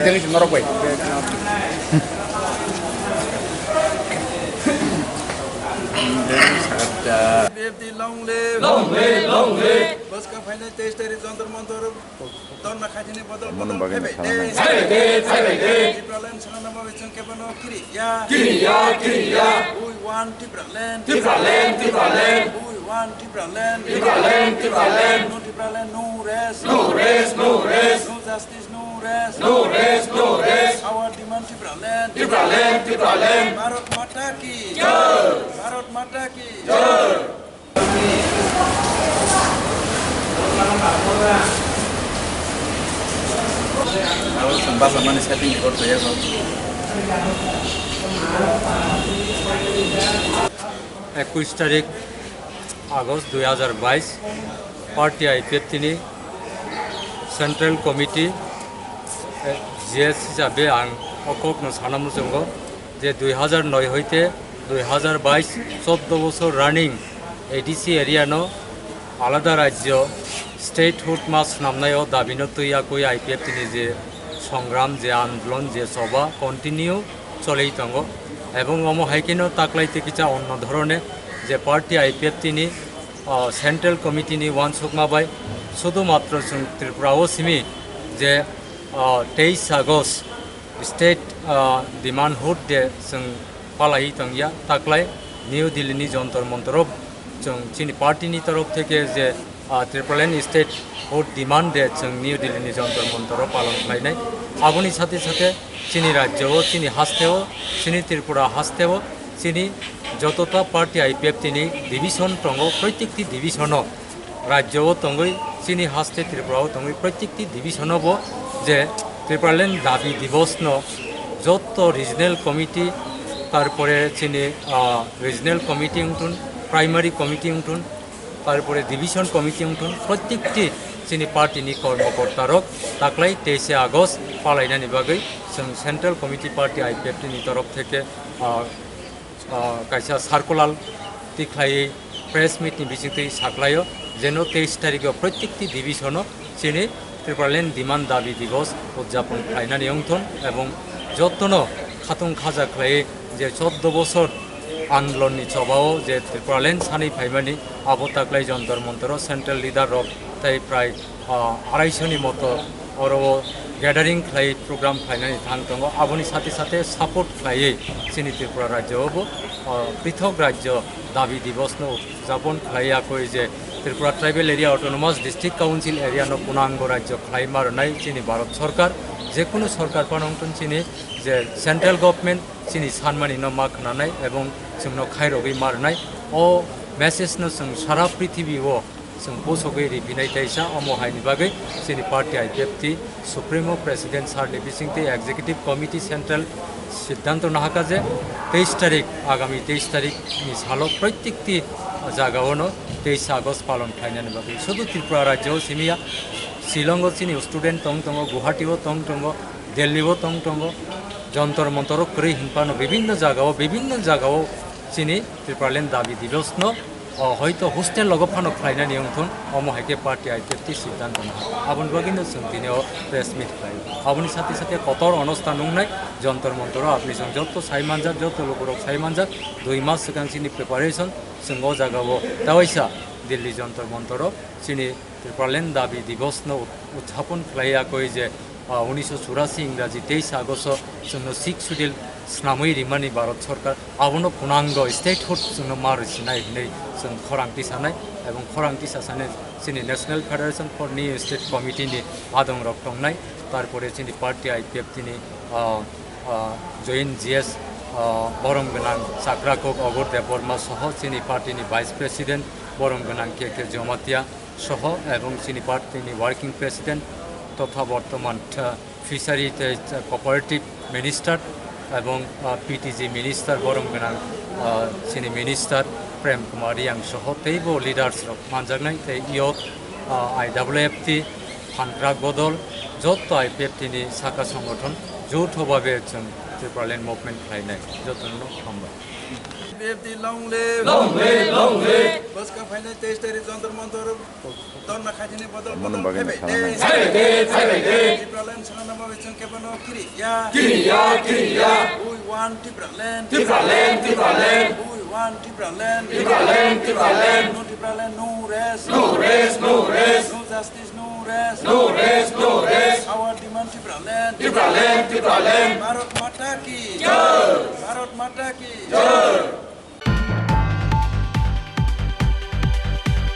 Jadi norok baik. IPFT long live, long live, long live. Bus का final test है जंतर मंतर दोन ना खाती ने बदल बदल Tipraland sana nama wicang kepano kiri ya. We want Tipraland. We want Tipraland. No Tipraland, no rest. No justice, no rest. Our demand Tipraland. Bharat Mata ki jai. Bharat Mata ki jai. Kalau sempat sama nih setting record saya bang. 21 তারিখ August 2022 party IPFT central committee GS হিসাবে আং অককনো সানামু जोंगो যে 2009 হইতে 2022 14 বছর running ADC এরিয়ানো আলাদা রাজ্য statehood মাস নামনায়ও দাবিনো তৈয়াকই IPFT যে সংগ্রাম যে আন্দোলন যে সভা কন্টিনিউ চলেই দङ এবং হাইকেনো তাকলাইতে কিছা অন্য ধরনের যে পার্টি IPFT সেন্ট্রাল কমিটি ওয়ান সুকমাবাই শুধুমাত্র जों ত্রিপুরাও সিমি যে 23 August state demand hood day जों পালাই দङिया তাকলাই নিউ দিল্লিনি যন্তর মন্তরব जों চিনি পার্টিনি তরফ থেকে যে Tripura State Hood demand de जों নিউ দিল্লিনি যন্তর মন্তর পালন খাইনাই আবনি সাথে সাথে চিনি রাজ্যও চিনি হাসতেও চিনি ত্রিপুরা হাসতেও চিনি যতটা পার্টি IPFT ডিভিশন দङ প্রত্যেকটি ডিভিশনও রাজ্যও দङই চিনি হাসতে ত্রিপুরাও দङই প্রত্যেকটি ডিভিশনও যে ত্রিপুরাল্যান্ড দাবি দিবস যত রিজনাল কমিটি তারপরে চিনি রিজনাল কমিটি উঠুন প্রাইমারি কমিটি উঠুন তারপরে ডিভিশন কমিটি উঠুন প্রত্যেকটি চিনি পার্টিনি কর্মকর্তারক তাকলাই 23 আগস্ট পালাইনানি বাগै जों সেন্ট্রাল কমিটি পার্টি IPFT তরফ থেকে কাইসা সার্কুলার তিখাই প্রেস মিটনি বিচিংতি সাকলাयो যেন 23 তারিখে প্রত্যেকটি ডিভিশনও চিনি ত্রিপুরাল্যান্ড ডিমান্ড দাবি দিবস উদযাপন খাইনানি উঠুন এবং যতন খাতুন খাজা খাই যে 14 বছর আন্দোলননি সভাও যে ত্রিপুরাল্যান্ড সানি ফাইমানি আবো তাকলাই Jantar Mantar central leader rock তাই প্রায় 250 মতো অরব গ্যাদারিং খাই প্রোগ্রাম খাইনানি থাং দङ আবনি সাথে সাথে সাপোর্ট খাইয়ে চিনি ত্রিপুরা রাজ্যও পৃথক রাজ্য দাবি দিবস উদযাপন খাইয়াকৈ যে Tripura tribal area autonomous district council এরিয়ানো পূর্ণাঙ্গ রাজ্য খাই মারনাই চিনি ভারত সরকার যে কোনো সরকার পানংটন চিনি যে সেন্ট্রাল গভর্নমেন্ট চিনি সানমানি মা খানানাই এবং जोंनो खायरगै मारनाय ओ मेसेजनो जों सारा पृथ्वीआव जों पोसगै रिबिनाय थाइसा अमहायनि बागै जोंनि पार्टी IPFT सुप्रीमो प्रेसिडेंट सारनि बिसिंति एग्जीक्यूटिव कमिटी सेंट्रल सिद्धांत नाहाका जे 23 तारिख आगामी 23 तारिखनि सालो प्रत्येकटी जागायावनो 23 আগস্ট पालन खायनानि बागै शुधु त्रिपुरा राज्यआव सिमिया शिलंआव चिनि स्टूडेंट दङ गुवाहाटीआव दङ दिल्लीआव दङ যন্তর মন্তর করি হিংপানো বিভিন্ন জায়গাও চিনি ত্রিপুরাল্যান্ড দাবি দিবস হয়তো হোস্টেল লগফানো খাইনানি উঠুন অমহাইকে পার্টি IPFT সিদ্ধান্ত না আবনি বাগিনো जों দিনেও প্রেস মিট খাই আবনি সাথে সাথে কতর অনুষ্ঠান নুংনাই যন্তর মন্তর আপনি जों যত সাইমানজাক যত লোকরক সাইমানজাক 2 মাস সিগাं চিনি প্রিপারেশন जों ও জায়গাও দাওয়াইসা দিল্লি যন্তর মন্তর চিনি ত্রিপুরাল্যান্ড দাবি দিবস উদযাপন খাইয়াকৈ যে 1984 ইংরাজি 23 আগস্ট जोंनो 6 শিডিউল স্নামই রিমানি ভারত সরকার আবনো পূর্ণাঙ্গ স্টেটহুড जोंनो মারसिनाय হनै जों খরাংটি সানাय এবং খরাংটি সাসানে চিনি national federation for new state কমিটিनि আদং রক দंनाय তারপরে চিনি পার্টি IPFT জয়েন্ট জিএস বরম গোনাं চাকরাকক অগরদেব বর্মা সহ চিনি পার্টিनि ভাইস প্রেসিডেন্ট বরম গোনাं কে জমাতিয়া সহ এবং চিনি পার্টিनि ওয়ার্কিং প্রেসিডেন্ট তথা বর্তমান ফিশারি কোঅপারেটিভ মিনিস্টার এবং PTG মিনিস্টার বরম গোনাं চিনি মিনিস্টার প্রেম কুমার ইয়াং সহ তৈবো লিডার্স মানজাগনাই তাই ইয়ত IWFT ফান্ট্রাক বদল যত IPFT শাখা সংগঠন যৌথভাবে जों ত্রিপুরাল্যান্ড মুভমেন্ট খাইনাই যতন হামবাই IPFT long live. Long live. Bus ka final 23 tarik jantar mantar don na khajini bodol bodol Tripura land Salno ma bichang kepano kiri ya. We want Tripura land. We want Tripura land. No Tripura land, no rest. No justice, no rest. Our demand Tripura land. Bharat Mata ki.